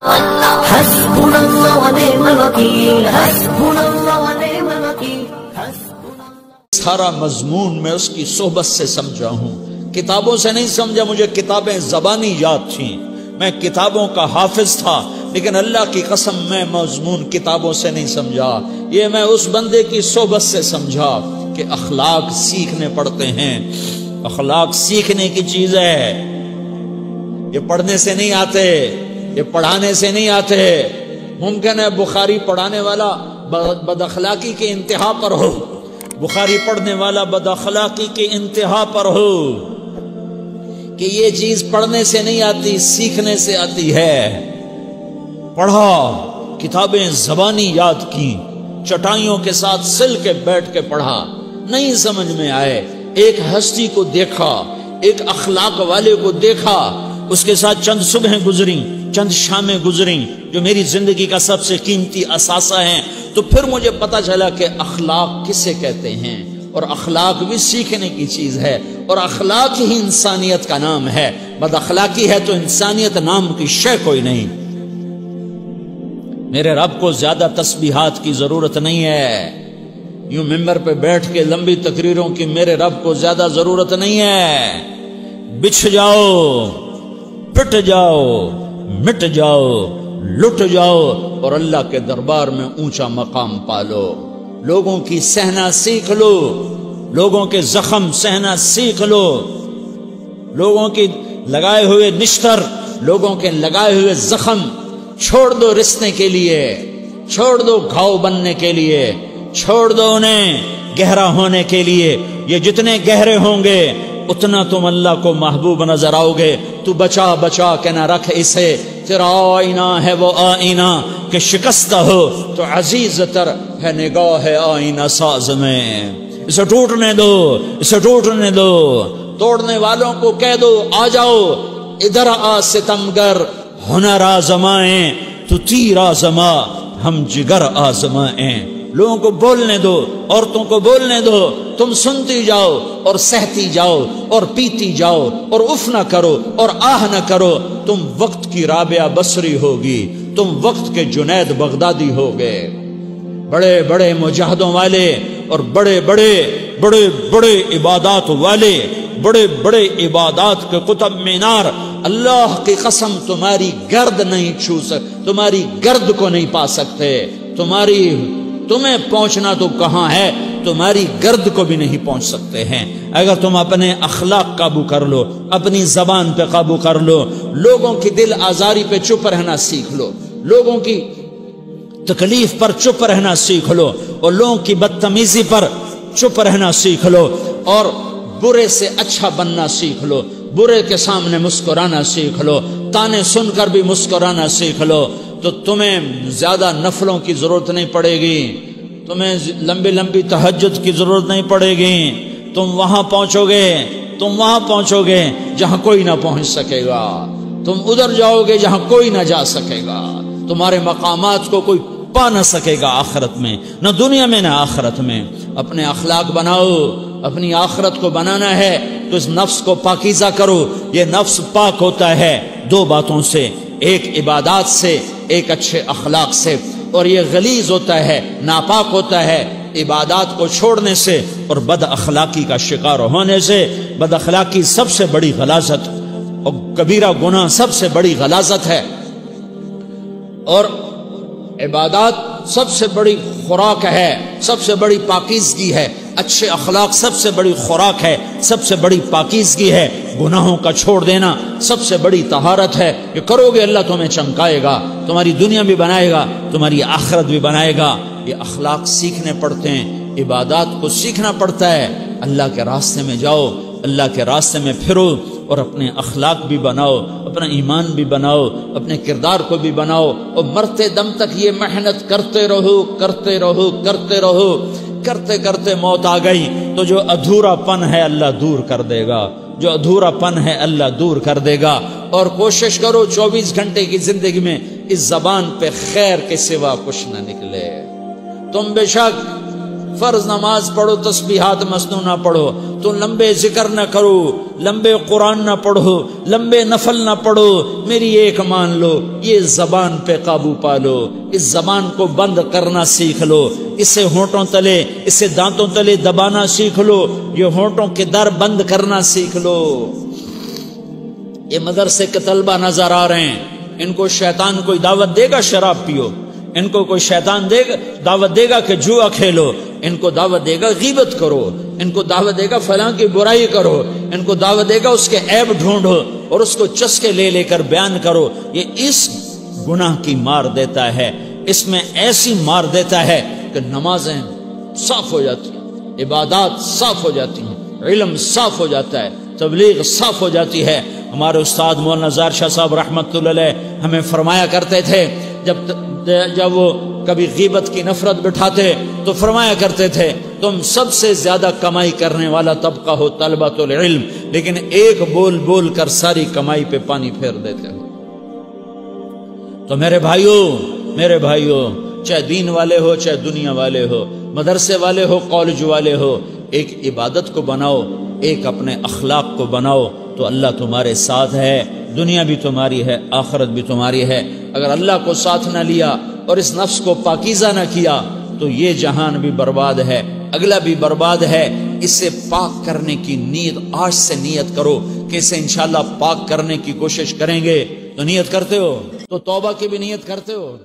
حسبنا اللہ ونعم الوکیل، حسبنا اللہ ونعم الوکیل، حسبنا اللہ۔ سارا مضمون میں اس کی صحبت سے سمجھا ہوں، کتابوں سے نہیں سمجھا۔ مجھے کتابیں زبانی یاد تھیں، میں کتابوں کا حافظ تھا، لیکن اللہ کی قسم میں مضمون کتابوں سے نہیں سمجھا، یہ میں اس بندے کی صحبت سے سمجھا کہ اخلاق سیکھنے پڑتے ہیں۔ اخلاق سیکھنے کی چیز ہے، یہ پڑھنے سے نہیں آتے، یہ پڑھانے سے نہیں آتے۔ ممکن ہے بخاری پڑھانے والا بد اخلاقی کے انتہا پر ہو، بخاری پڑھنے والا بد اخلاقی کے انتہا پر ہو، کہ یہ چیز پڑھنے سے نہیں آتی، سیکھنے سے آتی ہے۔ پڑھا، کتابیں زبانی یاد کی، چٹائیوں کے ساتھ سل کے بیٹھ کے پڑھا، نہیں سمجھ میں آئے، ایک ہستی کو دیکھا، ایک اخلاق والے کو دیکھا، اس کے ساتھ چند صبحیں گزریں، چند شامیں گزریں جو میری زندگی کا سب سے قیمتی اثاثہ ہیں، تو پھر مجھے پتا چلا کہ اخلاق کسے کہتے ہیں، اور اخلاق بھی سیکھنے کی چیز ہے، اور اخلاق ہی انسانیت کا نام ہے۔ بد اخلاقی ہے تو انسانیت نام کی شے کوئی نہیں۔ میرے رب کو زیادہ تسبیحات کی ضرورت نہیں ہے، یوں ممبر پہ بیٹھ کے لمبی تقریروں کی میرے رب کو زیادہ ضرورت نہیں ہے۔ بچھ جاؤ، پٹ جاؤ، مٹ جاؤ، لٹ جاؤ، اور اللہ کے دربار میں اونچا مقام پالو۔ لوگوں کی سہنا سیکھ لو، لوگوں کے زخم سہنا سیکھ لو، لوگوں کی لگائے ہوئے نشتر، لوگوں کے لگائے ہوئے زخم چھوڑ دو رسنے کے لیے، چھوڑ دو گھاؤ بننے کے لیے، چھوڑ دو انہیں گہرا ہونے کے لیے۔ یہ جتنے گہرے ہوں گے اتنا تم اللہ کو محبوب نظر آؤ گے۔ تو بچا بچا کے نہ رکھ اسے، تیرا آئینہ ہے وہ آئینہ کہ شکستہ ہو تو عزیز تر ہے نگاہ آئینہ ساز میں۔ اسے ٹوٹنے دو، اسے ٹوٹنے دو۔ توڑنے والوں کو کہہ دو آ جاؤ ادھر آ ستمگر، ہنر آزمائیں تو تیر آزما، ہم جگر آزمائیں۔ لوگوں کو بولنے دو، عورتوں کو بولنے دو، تم سنتی جاؤ اور سہتی جاؤ اور پیتی جاؤ اور اف نہ کرو اور آہ نہ کرو۔ تم وقت کی رابعہ بصری ہوگی، تم وقت کے جنید بغدادی ہوگے۔ بڑے بڑے مجاہدوں والے اور بڑے بڑے بڑے بڑے عبادات والے، بڑے بڑے عبادات کے قطب مینار، اللہ کی قسم تمہاری گرد نہیں چھو سکتے، تمہاری گرد کو نہیں پا سکتے۔ تمہیں پہنچنا تو کہاں ہے، تمہاری گرد کو بھی نہیں پہنچ سکتے ہیں۔ اگر تم اپنے اخلاق قابو کر لو، اپنی زبان پہ قابو کر لو، لوگوں کی دل آزاری پہ چپ رہنا سیکھ لو، لوگوں کی تکلیف پر چپ رہنا سیکھ لو، اور لوگوں کی بدتمیزی پر چپ رہنا سیکھ لو، اور برے سے اچھا بننا سیکھ لو، برے کے سامنے مسکرانا سیکھ لو، تانے سن کر بھی مسکرانا سیکھ لو، تو تمہیں زیادہ نفلوں کی ضرورت نہیں پڑے گی، تمہیں لمبی لمبی تہجد کی ضرورت نہیں پڑے گی۔ تم وہاں پہنچو گے، تم وہاں پہنچو گے جہاں کوئی نہ پہنچ سکے گا، تم ادھر جاؤ گے جہاں کوئی نہ جا سکے گا، تمہارے مقامات کو کوئی پا نہ سکے گا آخرت میں، نہ دنیا میں نہ آخرت میں۔ اپنے اخلاق بناؤ، اپنی آخرت کو بنانا ہے تو اس نفس کو پاکیزہ کرو۔ یہ نفس پاک ہوتا ہے دو باتوں سے، ایک عبادات سے، ایک اچھے اخلاق سے، اور یہ غلیظ ہوتا ہے، ناپاک ہوتا ہے عبادات کو چھوڑنے سے اور بد اخلاقی کا شکار ہونے سے۔ بد اخلاقی سب سے بڑی غلاظت اور کبیرہ گناہ سب سے بڑی غلاظت ہے، اور عبادات سب سے بڑی خوراک ہے، سب سے بڑی پاکیزگی ہے۔ اچھے اخلاق سب سے بڑی خوراک ہے، سب سے بڑی پاکیزگی ہے۔ گناہوں کا چھوڑ دینا سب سے بڑی طہارت ہے۔ یہ کرو گے اللہ تمہیں چمکائے گا، تمہاری دنیا بھی بنائے گا، تمہاری آخرت بھی بنائے گا۔ یہ اخلاق سیکھنے پڑتے ہیں، عبادات کو سیکھنا پڑتا ہے۔ اللہ کے راستے میں جاؤ، اللہ کے راستے میں پھرو، اور اپنے اخلاق بھی بناؤ، اپنا ایمان بھی بناؤ، اپنے کردار کو بھی بناؤ، اور مرتے دم تک یہ محنت کرتے رہو، کرتے رہو، کرتے رہو۔ کرتے کرتے موت آ گئی تو جو ادھورا پن ہے اللہ دور کر دے گا، جو ادھورا پن ہے اللہ دور کر دے گا۔ اور کوشش کرو 24 گھنٹے کی زندگی میں اس زبان پہ خیر کے سوا کچھ نہ نکلے۔ تم بے شک فرض نماز پڑھو، تسبیحات مسنونہ پڑھو، تو لمبے ذکر نہ کرو، لمبے قرآن نہ پڑھو، لمبے نفل نہ پڑھو، میری ایک مان لو، یہ زبان پہ قابو پالو، اس زبان کو بند کرنا سیکھ لو، اسے ہونٹوں تلے، اسے دانتوں تلے دبانا سیکھ لو، یہ ہونٹوں کے در بند کرنا سیکھ لو۔ یہ مدرسے کے طلبہ نظر آ رہے ہیں، ان کو شیطان کوئی دعوت دے گا شراب پیو، ان کو کوئی شیطان دعوت دے گا کہ جوا کھیلو، ان کو دعوت دے گا غیبت کرو، ان کو دعوت دے گا فلاں کی برائی کرو، ان کو دعوت دے گا اس کے عیب ڈھونڈو اور اس کو چسکے لے لے کر بیان کرو۔ یہ اس گناہ کی مار دیتا ہے، اس میں ایسی مار دیتا ہے کہ نمازیں صاف ہو جاتی ہیں، عبادات صاف ہو جاتی ہیں، علم صاف ہو جاتا ہے، تبلیغ صاف ہو جاتی ہے۔ ہمارے استاد مولانا زار شاہ صاحب رحمت اللہ علیہ ہمیں فرمایا کرتے تھے، جب وہ کبھی غیبت کی نفرت بٹھاتے تو فرمایا کرتے تھے تم سب سے زیادہ کمائی کرنے والا طبقہ ہو طلبۃ العلم، لیکن ایک بول بول کر ساری کمائی پہ پانی پھیر دیتے ہو۔ تو میرے بھائیوں چاہے دین والے ہو چاہے دنیا والے ہو، مدرسے والے ہو کالج والے ہو، ایک عبادت کو بناؤ، ایک اپنے اخلاق کو بناؤ تو اللہ تمہارے ساتھ ہے، دنیا بھی تمہاری ہے، آخرت بھی تمہاری ہے۔ اگر اللہ کو ساتھ نہ لیا اور اس نفس کو پاکیزہ نہ کیا تو یہ جہان بھی برباد ہے، اگلا بھی برباد ہے۔ اسے پاک کرنے کی نیت آج سے نیت کرو کہ اسے انشاءاللہ پاک کرنے کی کوشش کریں گے۔ تو نیت کرتے ہو تو توبہ کی بھی نیت کرتے ہو۔